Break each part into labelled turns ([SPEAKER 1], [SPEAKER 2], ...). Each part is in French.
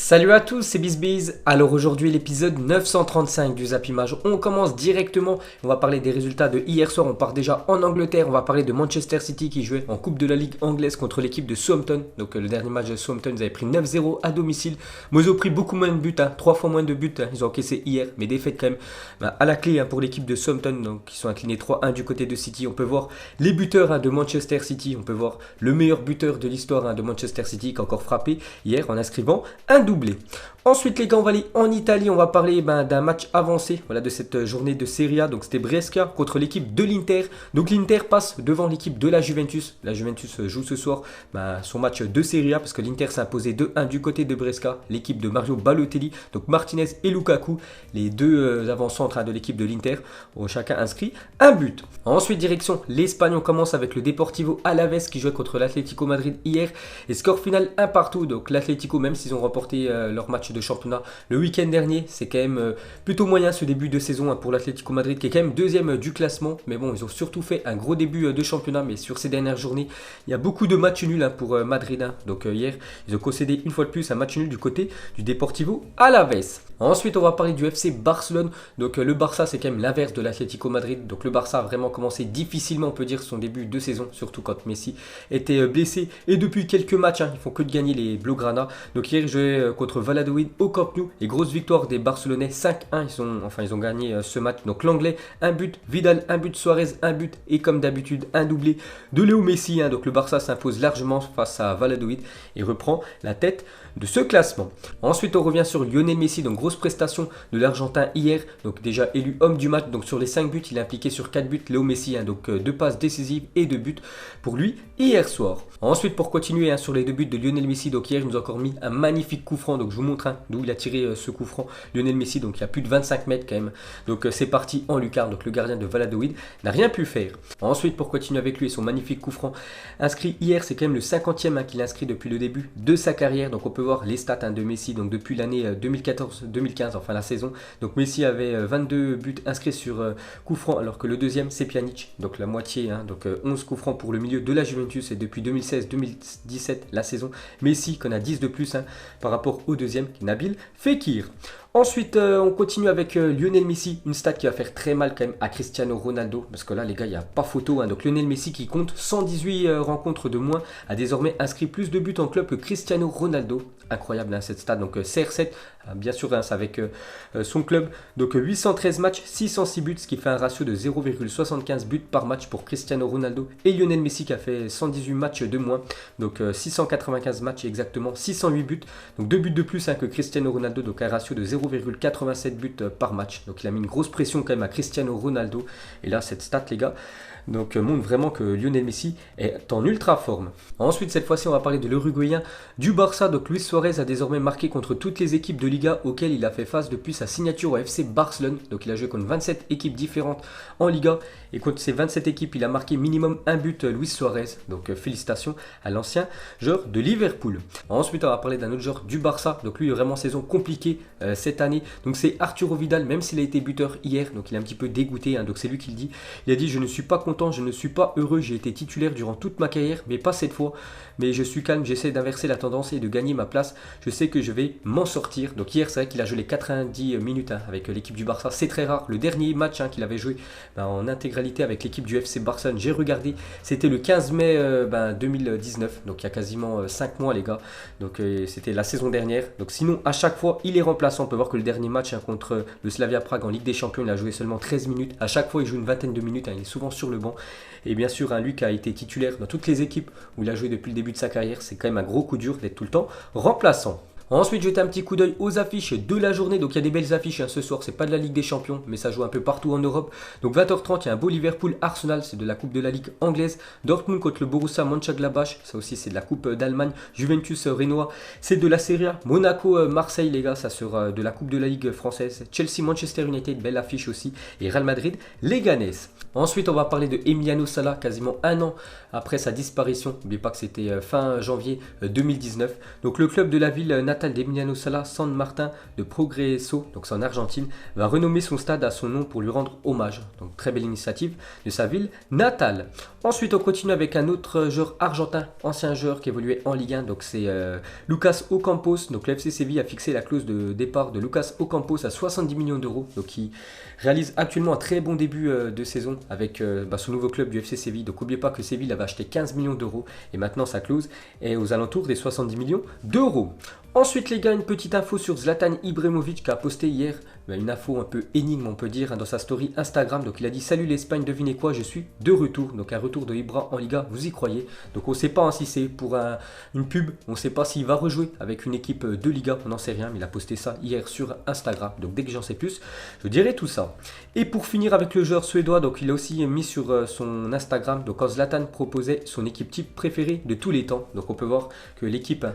[SPEAKER 1] Salut à tous, c'est BizBiz. Alors aujourd'hui l'épisode 935 du Zap Image. On commence directement, on va parler des résultats de hier soir. On part déjà en Angleterre, on va parler de Manchester City qui jouait en Coupe de la Ligue anglaise contre l'équipe de Southampton. Donc le dernier match de Southampton, ils avaient pris 9-0 à domicile. Mais ils ont pris beaucoup moins de buts, 3 fois moins de buts. Ils ont encaissé hier, mais défaite quand même à la clé pour l'équipe de Southampton. Donc ils sont inclinés 3-1 du côté de City. On peut voir les buteurs de Manchester City. On peut voir le meilleur buteur de l'histoire de Manchester City qui a encore frappé hier en inscrivant un doublé. Ensuite les gars, on va aller en Italie, on va parler d'un match avancé de cette journée de Serie A. Donc c'était Brescia contre l'équipe de l'Inter. Donc l'Inter passe devant l'équipe de la Juventus. La Juventus joue ce soir son match de Serie A parce que l'Inter s'est imposé 2-1 du côté de Brescia. L'équipe de Mario Balotelli, donc Martinez et Lukaku, les deux avant-centres de l'équipe de l'Inter, ont chacun inscrit un but. Ensuite direction l'Espagne, on commence avec le Deportivo Alavés qui jouait contre l'Atlético Madrid hier. Et score final 1-1. Donc l'Atlético, même s'ils ont remporté leur match de championnat le week-end dernier, c'est quand même plutôt moyen ce début de saison pour l'Atlético Madrid qui est quand même deuxième du classement. Mais bon, ils ont surtout fait un gros début de championnat, mais sur ces dernières journées, il y a beaucoup de matchs nuls pour Madrid. Donc hier, ils ont concédé une fois de plus un match nul du côté du Deportivo Alavés. Ensuite, on va parler du FC Barcelone. Donc le Barça, c'est quand même l'inverse de l'Atlético Madrid. Donc le Barça a vraiment commencé difficilement, on peut dire, son début de saison, surtout quand Messi était blessé. Et depuis quelques matchs, ils font que de gagner les Blaugrana. Donc hier, ils jouaient contre Valladolid au Camp Nou. Et grosse victoire des Barcelonais, 5-1. Ils ont gagné ce match. Donc l'anglais, un but, Vidal, un but, Suarez, un but. Et comme d'habitude, un doublé de Léo Messi. Donc le Barça s'impose largement face à Valladolid et reprend la tête de ce classement. Ensuite, on revient sur Lionel Messi. Donc grosse prestation de l'Argentin hier. Donc déjà élu homme du match. Donc sur les 5 buts, il est impliqué sur 4 buts. Léo Messi, donc 2 passes décisives et 2 buts pour lui hier soir. Ensuite, pour continuer sur les 2 buts de Lionel Messi, donc hier, il nous a encore mis un magnifique coup franc. Donc je vous montre d'où il a tiré ce coup franc. Lionel Messi, donc il y a plus de 25 mètres quand même. Donc c'est parti en lucarne. Donc le gardien de Valladolid n'a rien pu faire. Ensuite, pour continuer avec lui et son magnifique coup franc inscrit hier, c'est quand même le 50e qu'il a inscrit depuis le début de sa carrière. Donc on peut voir les stats de Messi donc depuis l'année 2014-2015, enfin la saison. Donc Messi avait 22 buts inscrits sur coup franc, alors que le deuxième c'est Pjanic, donc la moitié, donc 11 coups francs pour le milieu de la Juventus. Et depuis 2016-2017 la saison, Messi qu'on a 10 de plus par rapport au deuxième, Nabil Fekir. Ensuite, on continue avec Lionel Messi, une stat qui va faire très mal quand même à Cristiano Ronaldo, parce que là les gars, il n'y a pas photo. Donc Lionel Messi qui compte 118 rencontres de moins a désormais inscrit plus de buts en club que Cristiano Ronaldo. Incroyable cette stat. Donc CR7, bien sûr, c'est avec son club. Donc 813 matchs, 606 buts, ce qui fait un ratio de 0,75 buts par match pour Cristiano Ronaldo. Et Lionel Messi qui a fait 118 matchs de moins, donc 695 matchs exactement, 608 buts. Donc 2 buts de plus que Cristiano Ronaldo, donc un ratio de 0,87 buts par match. Donc il a mis une grosse pression quand même à Cristiano Ronaldo. Et là, cette stat, les gars, donc montre vraiment que Lionel Messi est en ultra forme. Ensuite, cette fois-ci, on va parler de l'Uruguayen du Barça. Donc Luis Suarez a désormais marqué contre toutes les équipes de Liga auxquelles il a fait face depuis sa signature au FC Barcelone. Donc il a joué contre 27 équipes différentes en Liga. Et contre ces 27 équipes, il a marqué minimum un but, Luis Suarez. Donc félicitations à l'ancien joueur de Liverpool. Ensuite, on va parler d'un autre joueur du Barça. Donc lui, vraiment saison compliquée cette année. Donc c'est Arturo Vidal, même s'il a été buteur hier. Donc il est un petit peu dégoûté. Donc c'est lui qui le dit. Il a dit: je ne suis pas content, je ne suis pas heureux. J'ai été titulaire durant toute ma carrière, mais pas cette fois. Mais je suis calme, j'essaie d'inverser la tendance et de gagner ma place. Je sais que je vais m'en sortir. Donc hier, c'est vrai qu'il a joué les 90 minutes avec l'équipe du Barça. C'est très rare. Le dernier match qu'il avait joué en intégralité avec l'équipe du FC Barcelone, j'ai regardé, c'était le 15 mai 2019. Donc il y a quasiment 5 mois les gars. Donc c'était la saison dernière. Donc sinon, à chaque fois, il est remplaçant. On peut voir que le dernier match contre le Slavia Prague en Ligue des Champions, il a joué seulement 13 minutes. À chaque fois, il joue une vingtaine de minutes. Il est souvent sur le banc. Et bien sûr, lui qui a été titulaire dans toutes les équipes où il a joué depuis le début de sa carrière, c'est quand même un gros coup dur d'être tout le temps remplaçant. Ensuite, jeter un petit coup d'œil aux affiches de la journée. Donc il y a des belles affiches ce soir. C'est pas de la Ligue des Champions, mais ça joue un peu partout en Europe. Donc 20h30, il y a un beau Liverpool-Arsenal, c'est de la Coupe de la Ligue anglaise. Dortmund contre le Borussia Mönchengladbach, ça aussi c'est de la Coupe d'Allemagne. Juventus-Renoir, c'est de la Serie A. Monaco-Marseille, les gars, ça sera de la Coupe de la Ligue française. Chelsea-Manchester United, belle affiche aussi. Et Real Madrid-Leganés. Ensuite, on va parler de Emiliano Sala, quasiment un an après sa disparition. N'oubliez pas que c'était fin janvier 2019. Donc le club de la ville natale d'Emiliano Sala, San Martin de Progreso, donc c'est en Argentine, va renommer son stade à son nom pour lui rendre hommage. Donc très belle initiative de sa ville natale. Ensuite on continue avec un autre joueur argentin, ancien joueur qui évoluait en Ligue 1, donc c'est Lucas Ocampos. Donc le FC Séville a fixé la clause de départ de Lucas Ocampos à 70 millions d'euros. Donc il réalise actuellement un très bon début de saison avec son nouveau club du FC Séville. Donc n'oubliez pas que Séville avait acheté 15 millions d'euros et maintenant sa clause est aux alentours des 70 millions d'euros. Ensuite les gars, une petite info sur Zlatan Ibrahimovic qui a posté hier une info un peu énigme on peut dire dans sa story Instagram. Donc il a dit: salut l'Espagne, devinez quoi, je suis de retour. Donc un retour de Ibra en Liga, vous y croyez? Donc on ne sait pas si c'est pour une pub, on ne sait pas s'il va rejouer avec une équipe de Liga, on n'en sait rien, mais il a posté ça hier sur Instagram. Donc dès que j'en sais plus, je dirai tout ça. Et pour finir avec le joueur suédois, donc il a aussi mis sur son Instagram, donc quand Zlatan proposait son équipe type préférée de tous les temps. Donc on peut voir que l'équipe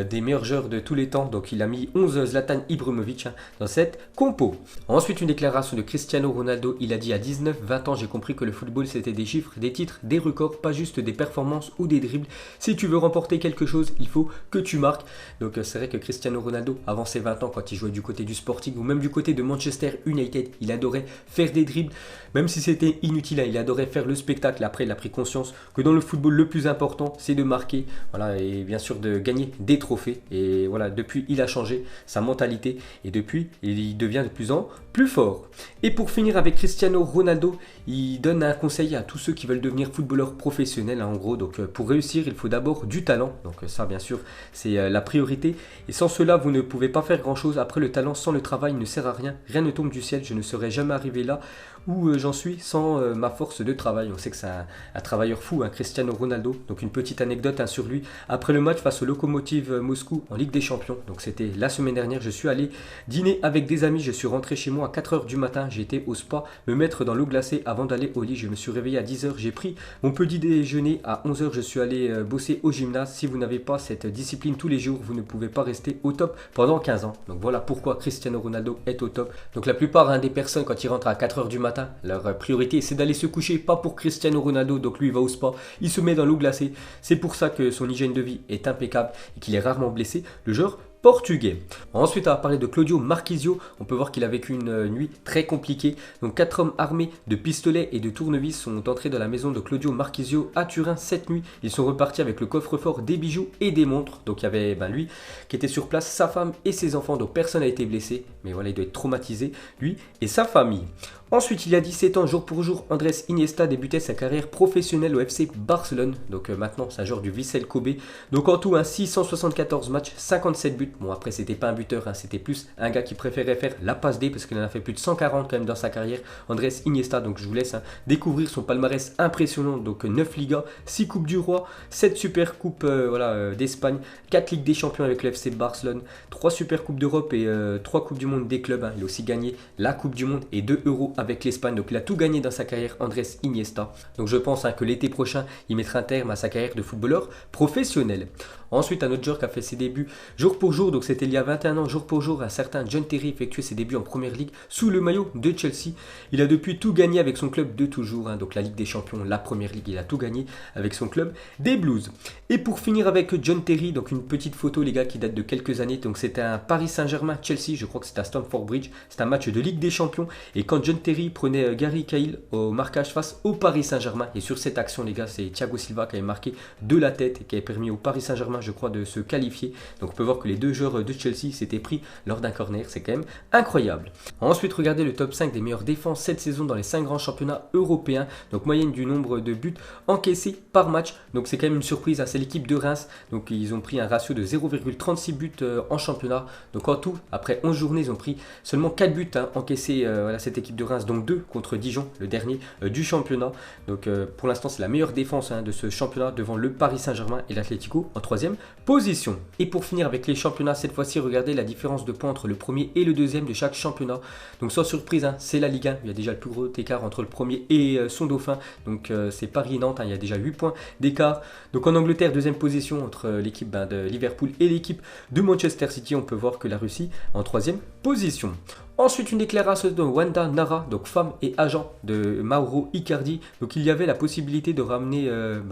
[SPEAKER 1] des meilleurs joueurs de tous les temps, donc il a mis 11 Zlatan Ibrahimovic dans cette compo. Ensuite une déclaration de Cristiano Ronaldo, il a dit: à 19-20 ans j'ai compris que le football c'était des chiffres, des titres, des records, pas juste des performances ou des dribbles. Si tu veux remporter quelque chose, il faut que tu marques. Donc c'est vrai que Cristiano Ronaldo, avant ses 20 ans, quand il jouait du côté du Sporting ou même du côté de Manchester United, il adorait faire des dribbles, même si c'était inutile, il adorait faire le spectacle. Après il a pris conscience que dans le football le plus important c'est de marquer, voilà, et bien sûr de gagner des trophées. Et voilà, depuis il a changé sa mentalité et depuis il devient de plus en plus fort. Et pour finir avec Cristiano Ronaldo, il donne un conseil à tous ceux qui veulent devenir footballeurs professionnels, en gros. Donc pour réussir il faut d'abord du talent, donc ça bien sûr c'est la priorité, et sans cela vous ne pouvez pas faire grand chose. Après le talent sans le travail ne sert à rien, rien ne tombe du ciel, je ne serais jamais arrivé là où j'en suis sans ma force de travail. On sait que c'est un travailleur fou, Cristiano Ronaldo. Donc une petite anecdote sur lui, après le match face au Lokomotiv Moscou en Ligue des Champions, donc c'était la semaine dernière, je suis allé dîner avec des amis, je suis rentré chez moi à 4h du matin, j'ai été au spa me mettre dans l'eau glacée avant d'aller au lit, je me suis réveillé à 10h, j'ai pris mon petit déjeuner à 11h, je suis allé bosser au gymnase. Si vous n'avez pas cette discipline tous les jours, vous ne pouvez pas rester au top pendant 15 ans. Donc voilà pourquoi Cristiano Ronaldo est au top. Donc la plupart des personnes, quand ils rentrent à 4h du matin, leur priorité c'est d'aller se coucher, pas pour Cristiano Ronaldo. Donc lui il va au spa, il se met dans l'eau glacée, c'est pour ça que son hygiène de vie est impeccable et qu'il est rarement blessé, le joueur portugais. Ensuite, on va parler de Claudio Marchisio. On peut voir qu'il a vécu une nuit très compliquée. Donc 4 hommes armés de pistolets et de tournevis sont entrés dans la maison de Claudio Marchisio à Turin cette nuit. Ils sont repartis avec le coffre-fort, des bijoux et des montres. Donc il y avait lui qui était sur place, sa femme et ses enfants. Donc personne n'a été blessé, mais voilà, il doit être traumatisé, lui et sa famille. Ensuite, il y a 17 ans, jour pour jour, Andrés Iniesta débutait sa carrière professionnelle au FC Barcelone. Donc maintenant, c'est un joueur du Vissel Kobe. Donc en tout, 674 matchs, 57 buts. Bon, après, c'était pas un buteur, c'était plus un gars qui préférait faire la passe D parce qu'il en a fait plus de 140 quand même dans sa carrière. Andrés Iniesta, donc je vous laisse découvrir son palmarès impressionnant. Donc 9 Ligas, 6 Coupes du Roi, 7 Super Coupes d'Espagne, 4 Ligues des Champions avec le FC Barcelone, 3 Super Coupes d'Europe et 3 Coupes du Monde des clubs. Il a aussi gagné la Coupe du Monde et 2 euros avec l'Espagne. Donc il a tout gagné dans sa carrière, Andrés Iniesta. Donc je pense que l'été prochain, il mettra un terme à sa carrière de footballeur professionnel. Ensuite, un autre joueur qui a fait ses débuts jour pour jour, donc c'était il y a 21 ans, jour pour jour, un certain John Terry effectuait ses débuts en Première Ligue sous le maillot de Chelsea. Il a depuis tout gagné avec son club de toujours, donc la Ligue des Champions, la Première Ligue, il a tout gagné avec son club des Blues. Et pour finir avec John Terry, donc une petite photo les gars qui date de quelques années, donc c'était un Paris Saint-Germain-Chelsea, je crois que c'était à Stamford Bridge, c'est un match de Ligue des Champions, et quand John Terry prenait Gary Cahill au marquage face au Paris Saint-Germain, et sur cette action les gars, c'est Thiago Silva qui avait marqué de la tête et qui avait permis au Paris Saint-Germain, je crois, de se qualifier. Donc on peut voir que les deux joueurs de Chelsea s'étaient pris lors d'un corner, c'est quand même incroyable. Ensuite, regardez le top 5 des meilleures défenses cette saison dans les 5 grands championnats européens. Donc moyenne du nombre de buts encaissés par match. Donc c'est quand même une surprise, c'est l'équipe de Reims. Donc ils ont pris un ratio de 0,36 buts en championnat. Donc en tout, après 11 journées, ils ont pris seulement 4 buts encaissés, cette équipe de Reims. Donc 2 contre Dijon, le dernier du championnat. Donc pour l'instant, c'est la meilleure défense de ce championnat devant le Paris Saint-Germain et l'Atlético en 3e position. Et pour finir avec les championnats, cette fois-ci, regardez la différence de points entre le premier et le deuxième de chaque championnat. Donc sans surprise, c'est la Ligue 1. Il y a déjà le plus gros écart entre le premier et son dauphin. Donc c'est Paris et Nantes, il y a déjà 8 points d'écart. Donc en Angleterre, deuxième position entre l'équipe de Liverpool et l'équipe de Manchester City. On peut voir que la Russie en 3e position. Ensuite, une déclaration de Wanda Nara, donc femme et agent de Mauro Icardi. Donc il y avait la possibilité de ramener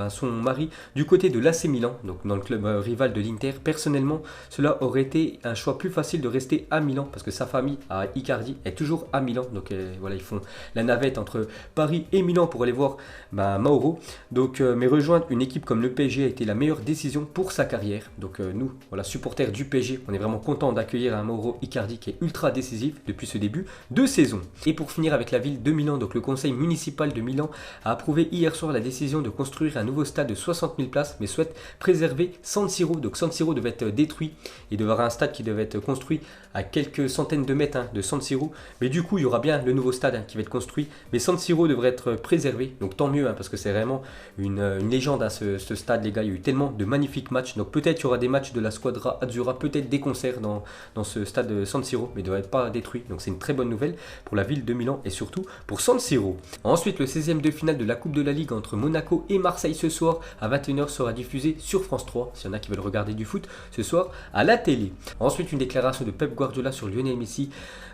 [SPEAKER 1] son mari du côté de l'AC Milan, donc dans le club rival de l'Inter. Personnellement, cela aurait été un choix plus facile de rester à Milan parce que sa famille, à Icardi, est toujours à Milan. Donc voilà, ils font la navette entre Paris et Milan pour aller voir Mauro. Donc, mais rejoindre une équipe comme le PSG a été la meilleure décision pour sa carrière. Donc nous, voilà, supporters du PSG, on est vraiment content d'accueillir un Mauro Icardi qui est ultra décisif depuis ce début de saison. Et pour finir avec la ville de Milan, donc le conseil municipal de Milan a approuvé hier soir la décision de construire un nouveau stade de 60 000 places, mais souhaite préserver San Siro. Donc San Siro devait être détruit, il devait y avoir un stade qui devait être construit à quelques centaines de mètres de San Siro, mais du coup il y aura bien le nouveau stade qui va être construit, mais San Siro devrait être préservé, donc tant mieux parce que c'est vraiment une légende ce stade les gars, il y a eu tellement de magnifiques matchs, donc peut-être il y aura des matchs de la Squadra Azzurra, peut-être des concerts dans ce stade de San Siro, mais il ne devrait être pas détruit, donc c'est une très bonne nouvelle pour la ville de Milan et surtout pour San Siro. Ensuite, le 16e de finale de la Coupe de la Ligue entre Monaco et Marseille ce soir à 21h sera diffusé sur France 3, s'il y en a qui veulent regarder du foot ce soir à la télé. Ensuite, une déclaration de Pep Guardiola sur Lionel Messi.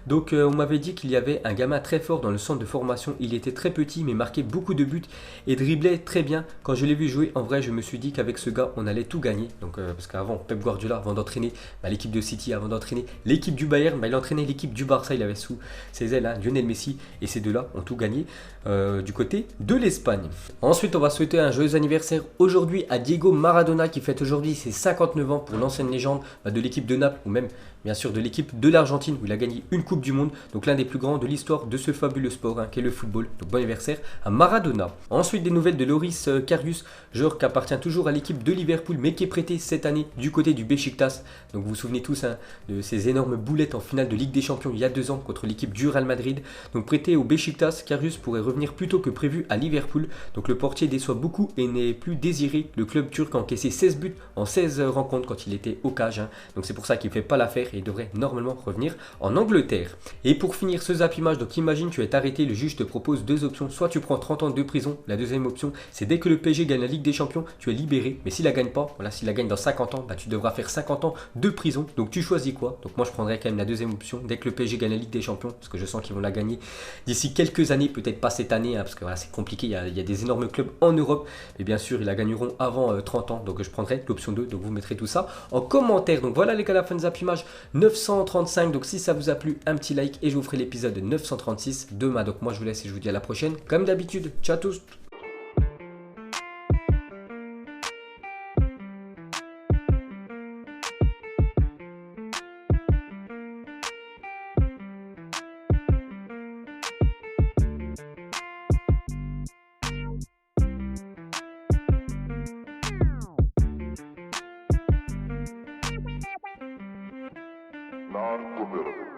[SPEAKER 1] Donc on m'avait dit qu'il y avait un gamin très fort dans le centre de formation, il était très petit mais marquait beaucoup de buts et driblait très bien. Quand je l'ai vu jouer, en vrai je me suis dit qu'avec ce gars on allait tout gagner. Donc parce qu'avant Pep Guardiola, avant d'entraîner l'équipe de City, avant d'entraîner l'équipe du Bayern, il entraînait l'équipe du Barça, il avait sous ses ailes Lionel Messi et ces deux-là ont tout gagné du côté de l'Espagne. Ensuite on va souhaiter un joyeux anniversaire aujourd'hui à Diego Maradona qui fête aujourd'hui ses 59 ans pour l'ancienne légende de l'équipe de Naples ou même bien sûr de l'équipe de l'Argentine où il a gagné une Coupe du Monde, donc l'un des plus grands de l'histoire de ce fabuleux sport qu'est le football. Donc bon anniversaire à Maradona. Ensuite des nouvelles de Loris Karius, joueur qui appartient toujours à l'équipe de Liverpool mais qui est prêté cette année du côté du Beşiktaş. Donc vous vous souvenez tous de ces énormes boulettes en finale de Ligue des Champions il y a 2 ans contre l'équipe du Real Madrid. Donc prêté au Beşiktaş, Karius pourrait revenir plus tôt que prévu à Liverpool. Donc le portier déçoit beaucoup et n'est plus désiré. Le club turc a encaissé 16 buts en 16 rencontres quand il était au cage. Donc c'est pour ça qu'il ne fait pas l'affaire et il devrait normalement revenir en Angleterre. Et pour finir ce Zap Image, donc imagine tu es arrêté, le juge te propose 2 options, soit tu prends 30 ans de prison, la deuxième option c'est dès que le PSG gagne la Ligue des Champions, tu es libéré, mais s'il la gagne pas, voilà, s'il la gagne dans 50 ans, tu devras faire 50 ans de prison, donc tu choisis quoi? Donc moi je prendrais quand même la deuxième option, dès que le PSG gagne la Ligue des Champions, parce que je sens qu'ils vont la gagner d'ici quelques années, peut-être pas cette année, parce que voilà, c'est compliqué, il y a des énormes clubs en Europe, mais bien sûr ils la gagneront avant 30 ans, donc je prendrai l'option 2, donc vous mettrez tout ça en commentaire. Donc voilà les gars, la fin de Zap Image 935, donc si ça vous a plu, un petit like et je vous ferai l'épisode 936 demain. Donc moi je vous laisse et je vous dis à la prochaine. Comme d'habitude, ciao à tous.
[SPEAKER 2] Non-committal.